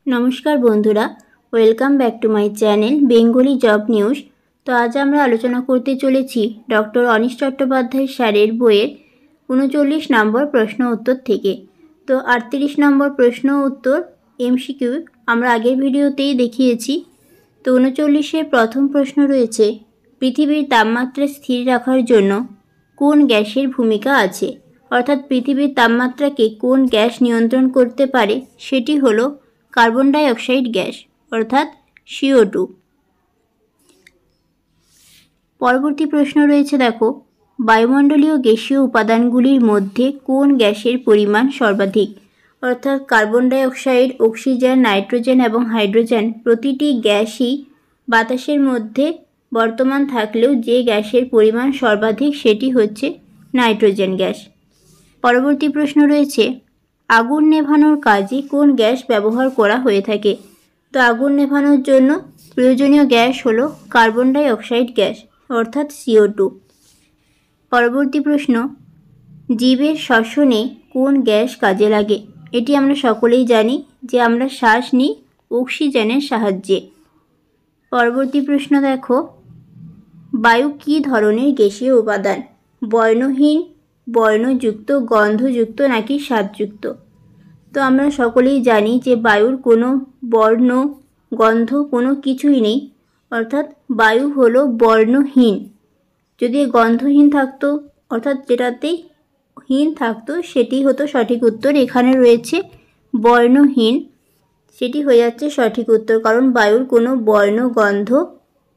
নমস্কার বন্ধুরা, welcome back to my channel Bengali job news. তো আজ আমরা আলোচনা করতে চলেছি ডক্টর অনিশ চট্টোপাধ্যায় স্যারের বইয়ের 39 নম্বর প্রশ্ন উত্তর থেকে। তো 38 নম্বর প্রশ্ন উত্তর এমসিকিউ আমরা আগের ভিডিওতেই দেখিয়েছি। তো 39-এর প্রথম প্রশ্ন রয়েছে, পৃথিবীর তাপমাত্রা স্থির রাখার জন্য কোন গ্যাসের ভূমিকা আছে? অর্থাৎ পৃথিবীর তাপমাত্রাকে কোন গ্যাস নিয়ন্ত্রণ করতে পারে, সেটি হলো কার্বন ডাই অক্সাইড গ্যাস অর্থাৎ CO2। পরবর্তী প্রশ্ন রয়েছে, দেখো, বায়ুমণ্ডলীয় গ্যাসীয় উপাদানগুলির মধ্যে কোন গ্যাসের পরিমাণ সর্বাধিক? অর্থাৎ carbon die oxide, oxygen, nitrogen এবং হাইড্রোজেন প্রতিটি গ্যাসই বাতাসের মধ্যে বর্তমান থাকলেও যে গ্যাসের পরিমাণ সর্বাধিক সেটি হচ্ছে নাইট্রোজেন গ্যাস। পরবর্তী প্রশ্ন রয়েছে, আগুন নেভানোর কাজে কোন গ্যাস ব্যবহার করা হয়ে থাকে? তো আগুন নেভানোর জন্য প্রয়োজনীয় গ্যাস হলো কার্বন ডাই অক্সাইড গ্যাস অর্থাৎ CO2। পরবর্তী প্রশ্ন, জীবের শ্বসনে কোন গ্যাস কাজে লাগে? এটি আমরা সকলেই জানি যে আমরা শ্বাস নিই অক্সিজেনের সাহায্যে। পরবর্তী প্রশ্ন দেখো, বায়ু কী ধরনের গ্যাসীয় উপাদান? বর্ণহীন, বর্ণযুক্ত, গন্ধযুক্ত নাকি স্বাদযুক্ত? তো আমরা সকলেই জানি যে বায়ুর কোনো বর্ণ, গন্ধ কোনো কিছুই নেই, অর্থাৎ বায়ু হলো বর্ণহীন। যদি গন্ধহীন থাকতো অর্থাৎ যেটাতেই হীন থাকতো সেটি হতো সঠিক উত্তর। এখানে রয়েছে বর্ণহীন, সেটি হয়ে যাচ্ছে সঠিক উত্তর, কারণ বায়ুর কোনো বর্ণ, গন্ধ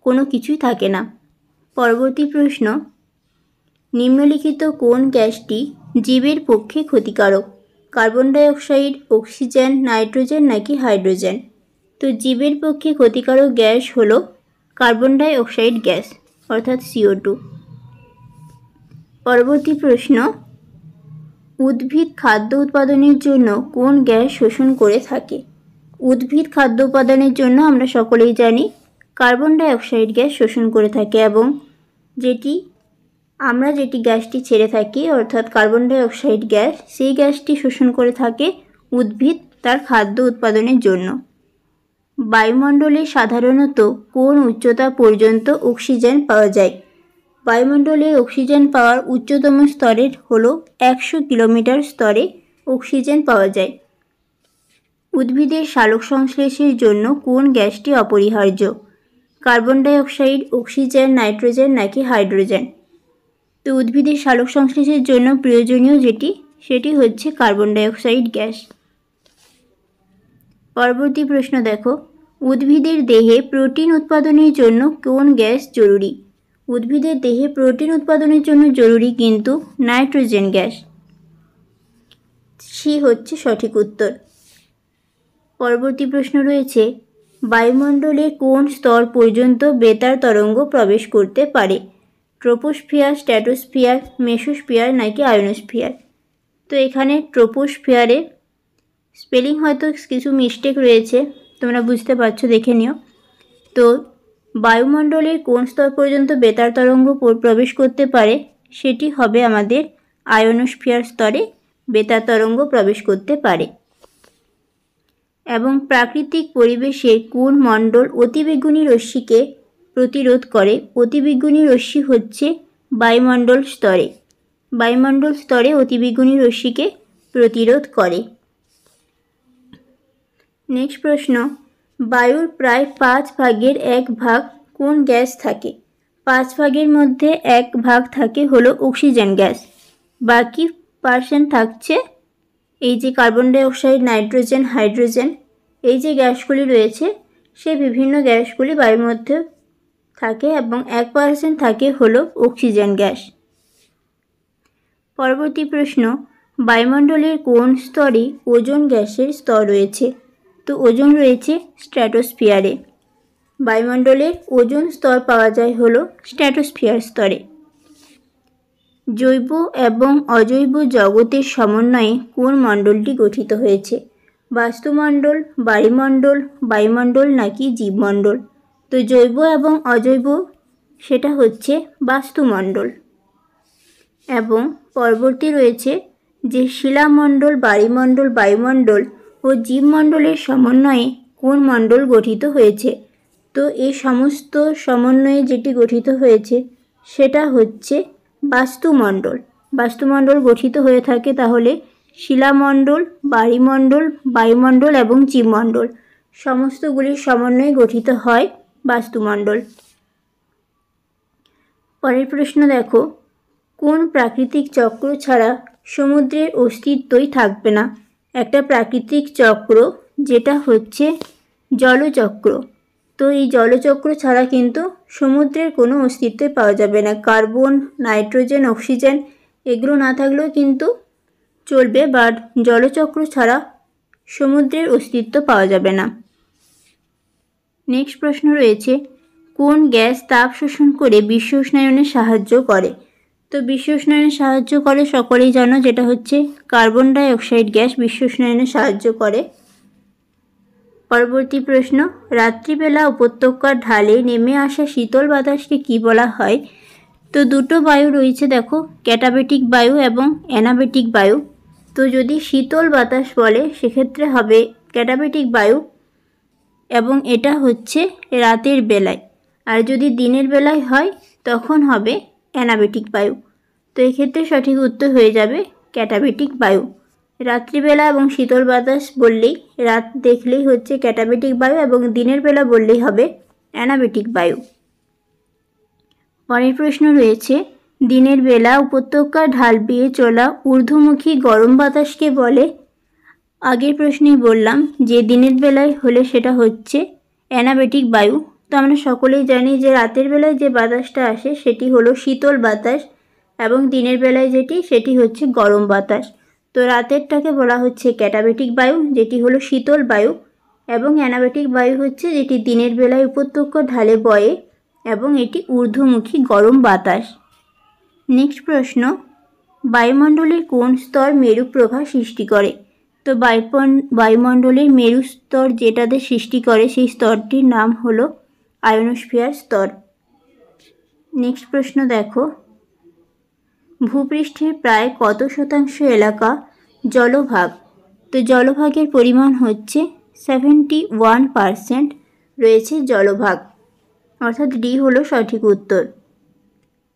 কোনো কিছুই থাকে না। পরবর্তী প্রশ্ন, নিম্নলিখিত কোন গ্যাসটি জীবের পক্ষে ক্ষতিকারক? Carbon die oxide, oxygen, nitrogen নাকি হাইড্রোজেন? তো জীবের পক্ষে ক্ষতিকারক গ্যাস হলো কার্বন ডাই অক্সাইড গ্যাস অর্থাৎ CO2। পরবর্তী প্রশ্ন, উদ্ভিদ খাদ্য উৎপাদনের জন্য কোন গ্যাস শোষণ করে থাকে? উদ্ভিদ খাদ্য উৎপাদনের জন্য আমরা সকলেই জানি কার্বন ডাই অক্সাইড গ্যাস শোষণ করে থাকে, এবং আমরা যেটি গ্যাসটি ছেড়ে থাকি অর্থাৎ কার্বন ডাই অক্সাইড গ্যাস, সেই গ্যাসটি শোষণ করে থাকে উদ্ভিদ তার খাদ্য উৎপাদনের জন্য। বায়ুমণ্ডলে সাধারণত কোন উচ্চতা পর্যন্ত অক্সিজেন পাওয়া যায়? বায়ুমণ্ডলে অক্সিজেন পাওয়ার উচ্চতম স্তরের হলো 100 কিলোমিটার স্তরে অক্সিজেন পাওয়া যায়। উদ্ভিদের সালোক সংশ্লেষের জন্য কোন গ্যাসটি অপরিহার্য? Carbon die oxide, oxygen, nitrogen নাকি হাইড্রোজেন? তো উদ্ভিদের সালোক সংশ্লেষের জন্য প্রয়োজনীয় সেটি হচ্ছে কার্বন ডাই অক্সাইড গ্যাস। পরবর্তী প্রশ্ন দেখো, উদ্ভিদের দেহে প্রোটিন উৎপাদনের জন্য কোন গ্যাস জরুরি? উদ্ভিদের দেহে প্রোটিন উৎপাদনের জন্য জরুরি কিন্তু নাইট্রোজেন গ্যাস, সি হচ্ছে সঠিক উত্তর। পরবর্তী প্রশ্ন রয়েছে, বায়ুমণ্ডলে কোন স্তর পর্যন্ত বেতার তরঙ্গ প্রবেশ করতে পারে? ট্রোপোস্ফিয়ার, স্ট্র্যাটোস্ফিয়ার, মেসোস্ফিয়ার নাকি আয়োনোস্ফিয়ার? তো এখানে ট্রোপোস্ফিয়ারে স্পেলিং হয়তো কিছু মিস্টেক রয়েছে, তোমরা বুঝতে পারছো, দেখে নিও। তো বায়ুমণ্ডলের কোন স্তর পর্যন্ত বেতার তরঙ্গ প্রবেশ করতে পারে সেটি হবে আমাদের আয়োনোস্ফিয়ার স্তরে বেতার তরঙ্গ প্রবেশ করতে পারে। এবং প্রাকৃতিক পরিবেশে কোন মণ্ডল অতিবেগুনি রশ্মিকে প্রতিরোধ করে? অতিবেগুনি রশ্মি হচ্ছে বায়ুমণ্ডল স্তরে, বায়ুমণ্ডল স্তরে অতিবেগুনি রশ্মিকে প্রতিরোধ করে। নেক্সট প্রশ্ন, বায়ুর প্রায় 5 ভাগের 1 ভাগ কোন গ্যাস থাকে? 5 ভাগের মধ্যে 1 ভাগ থাকে হলো অক্সিজেন গ্যাস, বাকি পার্সেন্ট থাকছে এই যে carbon die oxide, nitrogen, hydrogen, এই যে গ্যাসগুলি রয়েছে সেই বিভিন্ন গ্যাসগুলি বায়ুর মধ্যে থাকে, এবং 1% থাকে হলো অক্সিজেন গ্যাস। পরবর্তী প্রশ্ন, বায়ুমণ্ডলের কোন স্তরে ওজোন গ্যাসের স্তর রয়েছে? তো ওজোন রয়েছে স্ট্র্যাটোস্ফিয়ারে। বায়ুমণ্ডলের ওজোন স্তর পাওয়া যায় হলো স্ট্র্যাটোস্ফিয়ার স্তরে। জৈব এবং অজৈব জগতের সমন্বয়ে কোন মণ্ডলটি গঠিত হয়েছে? বাস্তুমণ্ডল, বায়ুমণ্ডল, বায়ুমণ্ডল নাকি জীবমণ্ডল? তো জৈব এবং অজৈব সেটা হচ্ছে বাস্তুমণ্ডল। এবং পরবর্তী রয়েছে যে শিলামণ্ডল, বায়ুমণ্ডল, বায়ুমণ্ডল ও ও জীবমণ্ডলের সমন্বয়ে কোন মণ্ডল গঠিত হয়েছে? তো এই সমস্ত সমন্বয়ে যেটি গঠিত হয়েছে সেটা হচ্ছে বাস্তুমণ্ডল। বাস্তুমণ্ডল গঠিত হয়ে থাকে তাহলে শিলামণ্ডল, বায়ুমণ্ডল, বায়ুমণ্ডল এবং জীবমণ্ডল সমস্তগুলির সমন্বয়ে গঠিত হয় বাস্তুমণ্ডল। পরের প্রশ্ন দেখো, কোন প্রাকৃতিক চক্র ছাড়া সমুদ্রের অস্তিত্বই থাকবে না? একটা প্রাকৃতিক চক্র যেটা হচ্ছে জলচক্র। তো এই জলচক্র ছাড়া কিন্তু সমুদ্রের কোনো অস্তিত্ব পাওয়া যাবে না। কার্বন, নাইট্রোজেন, অক্সিজেন এগুলো না থাকলেও কিন্তু চলবে, বাট জলচক্র ছাড়া সমুদ্রের অস্তিত্ব পাওয়া যাবে না। নেক্সট প্রশ্ন রয়েছে, কোন গ্যাস তাপ শোষণ করে বিশ্ব উষ্ণায়নে সাহায্য করে? তো বিশ্ব উষ্ণায়নে সাহায্য করে সকলেই জানো, যেটা হচ্ছে কার্বন ডাই অক্সাইড গ্যাস বিশ্ব উষ্ণায়নে সাহায্য করে। পরবর্তী প্রশ্ন, রাত্রিবেলা উপত্যকার ঢালে নেমে আসা শীতল বাতাসকে কি বলা হয়? তো দুটো বায়ু রয়েছে দেখো, ক্যাটাবেটিক বায়ু এবং অ্যানাবেটিক বায়ু। তো যদি শীতল বাতাস বলে সেক্ষেত্রে হবে ক্যাটাবেটিক বায়ু, এবং এটা হচ্ছে রাতের বেলায়। আর যদি দিনের বেলায় হয় তখন হবে অ্যানাবেটিক বায়ু। তো এক্ষেত্রে সঠিক উত্তর হয়ে যাবে ক্যাটাবেটিক বায়ু। রাত্রিবেলা এবং শীতল বাতাস বললেই, রাত দেখলেই হচ্ছে ক্যাটাবেটিক বায়ু, এবং দিনের বেলা বললেই হবে অ্যানাবেটিক বায়ু। পরের প্রশ্ন রয়েছে, দিনের বেলা উপত্যকার ঢাল বেয়ে চলা ঊর্ধ্বমুখী গরম বাতাসকে বলে? আগের প্রশ্নেই বললাম যে দিনের বেলায় হলে সেটা হচ্ছে অ্যানাবেটিক বায়ু। তো আমরা সকলেই জানি যে রাতের বেলায় যে বাতাসটা আসে সেটি হলো শীতল বাতাস, এবং দিনের বেলায় সেটি হচ্ছে গরম বাতাস। তো রাতেরটাকে বলা হচ্ছে ক্যাটাবেটিক বায়ু, যেটি হলো শীতল বায়ু, এবং অ্যানাবেটিক বায়ু হচ্ছে যেটি দিনের বেলায় উপত্যকা ঢালে বয়ে এবং এটি ঊর্ধ্বমুখী গরম বাতাস। নেক্সট প্রশ্ন, বায়ুমণ্ডলের কোন স্তর মেরু প্রভা সৃষ্টি করে? তো বায়ুমণ্ডলের মেরু স্তর যেটাতে সৃষ্টি করে সেই স্তরটির নাম হলো আয়োনোস্ফিয়ার স্তর। নেক্সট প্রশ্ন দেখো, ভূপৃষ্ঠের প্রায় কত শতাংশ এলাকা জলভাগ? তো জলভাগের পরিমাণ হচ্ছে 71% রয়েছে জলভাগ, অর্থাৎ ডি হলো সঠিক উত্তর।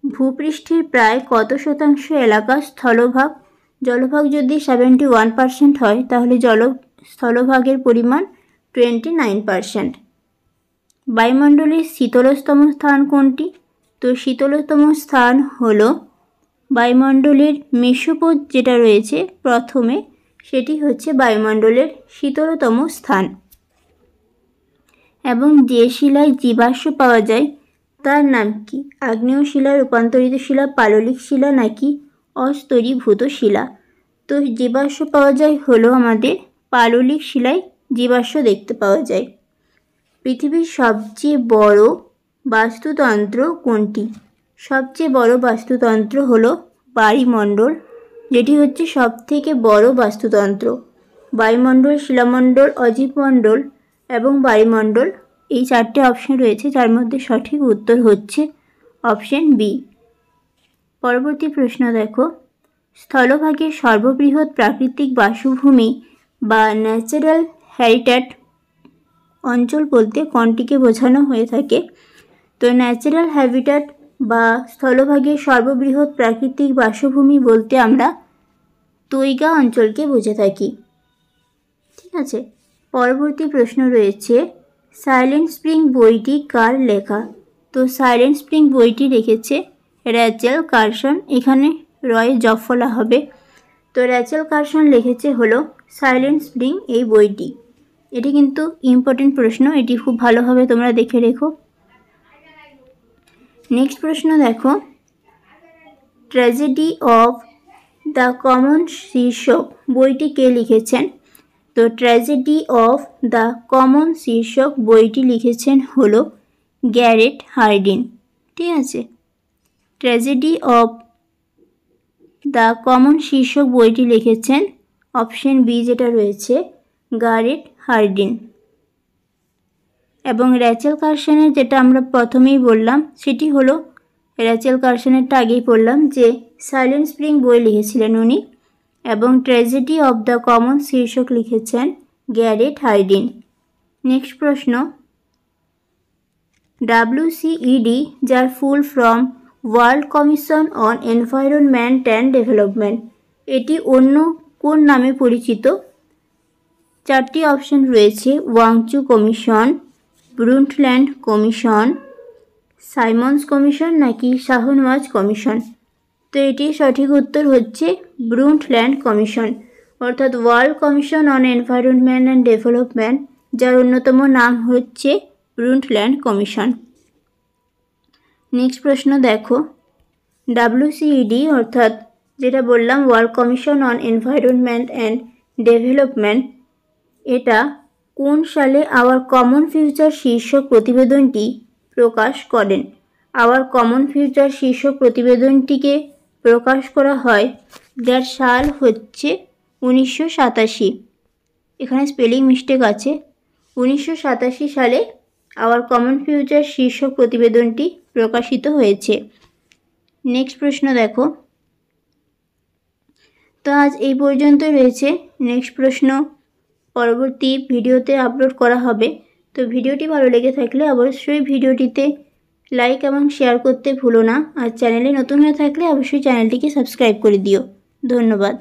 ভূপৃষ্ঠের প্রায় কত শতাংশ এলাকা স্থলভাগ? জলভাগ যদি 71% হয় তাহলে স্থলভাগের পরিমাণ 29%। বায়ুমণ্ডলের শীতলতম স্থান কোনটি? তো শীতলতম স্থান হলো বায়ুমণ্ডলের মেসোপথ যেটা রয়েছে প্রথমে, সেটি হচ্ছে বায়ুমণ্ডলের শীতলতম স্থান। এবং যে শিলায় জীবাশ্ম পাওয়া যায় তার নাম কি? আগ্নেয় শিলা, রূপান্তরিত শিলা, পাললিক শিলা নাকি অস্তরীভূত শিলা? তো জীবাশ্ম পাওয়া যায় হলো আমাদের পাললিক শিলায় জীবাশ্ম দেখতে পাওয়া যায়। পৃথিবীর সবচেয়ে বড় বাস্তুতন্ত্র কোনটি? সবচেয়ে বড় বাস্তুতন্ত্র হলো বায়ুমণ্ডল, যেটি হচ্ছে সবথেকে বড় বাস্তুতন্ত্র। বায়ুমণ্ডল, শিলামণ্ডল, অজীবমণ্ডল এবং বায়ুমণ্ডল, এই চারটে অপশন রয়েছে, যার মধ্যে সঠিক উত্তর হচ্ছে অপশন বি। পরবর্তী প্রশ্ন দেখো, স্থলভাগের সর্ববৃহৎ প্রাকৃতিক বাসভূমি বা ন্যাচারাল হ্যাবিট্যাট অঞ্চল বলতে কোনটিকে বোঝানো হয়ে থাকে? তো ন্যাচারাল হ্যাবিট্যাট বা স্থলভাগের সর্ববৃহৎ প্রাকৃতিক বাসভূমি বলতে আমরা তৈগা অঞ্চলকে বুঝে থাকি। ঠিক আছে, পরবর্তী প্রশ্ন রয়েছে, সাইলেন্ট স্প্রিং বইটি কার লেখা? তো সাইলেন্ট স্প্রিং বইটি লিখেছে র্যাচেল কারসন, এখানে রয় জফলা হবে। তো র্যাচেল কারসন লিখেছে হলো সাইলেন্ট স্প্রিং এই বইটি। এটি কিন্তু ইম্পর্টেন্ট প্রশ্ন, এটি খুব ভালোভাবে তোমরা দেখে রেখো। নেক্সট প্রশ্ন দেখো, ট্র্যাজেডি অফ দ্য কমন শীর্ষক বইটি কে লিখেছেন? তো ট্র্যাজেডি অফ দ্য কমন শীর্ষক বইটি লিখেছেন হলো গ্যারেট হার্ডিন। ঠিক আছে, ট্র্যাজেডি অফ দ্য কমন শীর্ষক বইটি লিখেছেন অপশন বি যেটা রয়েছে গ্যারেট হার্ডিন। এবং র্যাচেল কারসনের যেটা আমরা প্রথমেই বললাম সেটি হলো, র্যাচেল কারসনেরটা আগেই বললাম যে সাইলেন্ট স্প্রিং বই লিখেছিলেন উনি, এবং ট্র্যাজেডি অফ দ্য কমন শীর্ষক লিখেছেন গ্যারেট হার্ডিন। নেক্সট প্রশ্ন, WCED যার full form world commission on environment and development, এটি অন্য কোন নামে পরিচিত? চারটি অপশন রয়েছে, Wanchoo commission, ব্রুন্টল্যান্ড commission, Simons commission নাকি শাহনওয়াজ কমিশন। তো এটির সঠিক উত্তর হচ্ছে ব্রুন্টল্যান্ড কমিশন, অর্থাৎ world commission on environment and development, যার অন্যতম নাম হচ্ছে ব্রুন্টল্যান্ড কমিশন। নেক্সট প্রশ্ন দেখো, WCED অর্থাৎ যেটা বললাম world commission on environment and development, এটা কোন সালে আওয়ার কমন ফিউচার শীর্ষক প্রতিবেদনটি প্রকাশ করেন? আওয়ার কমন ফিউচার শীর্ষক প্রতিবেদনটিকে প্রকাশ করা হয়, যার সাল হচ্ছে 1987। এখানে স্পেলিং মিস্টেক আছে। 1987 সালে আওয়ার কমন ফিউচার শীর্ষক প্রতিবেদনটি প্রকাশিত হয়েছে। নেক্সট প্রশ্ন দেখো, তো আজ এই পর্যন্তই রয়েছে। নেক্সট প্রশ্ন পরবর্তী ভিডিওতে আপলোড করা হবে। তো ভিডিওটি ভালো লেগে থাকলে অবশ্যই ভিডিওটিতে লাইক এবং শেয়ার করতে ভুলো না। আর চ্যানেলে নতুন হয়ে থাকলে অবশ্যই চ্যানেলটিকে সাবস্ক্রাইব করে দিও। ধন্যবাদ।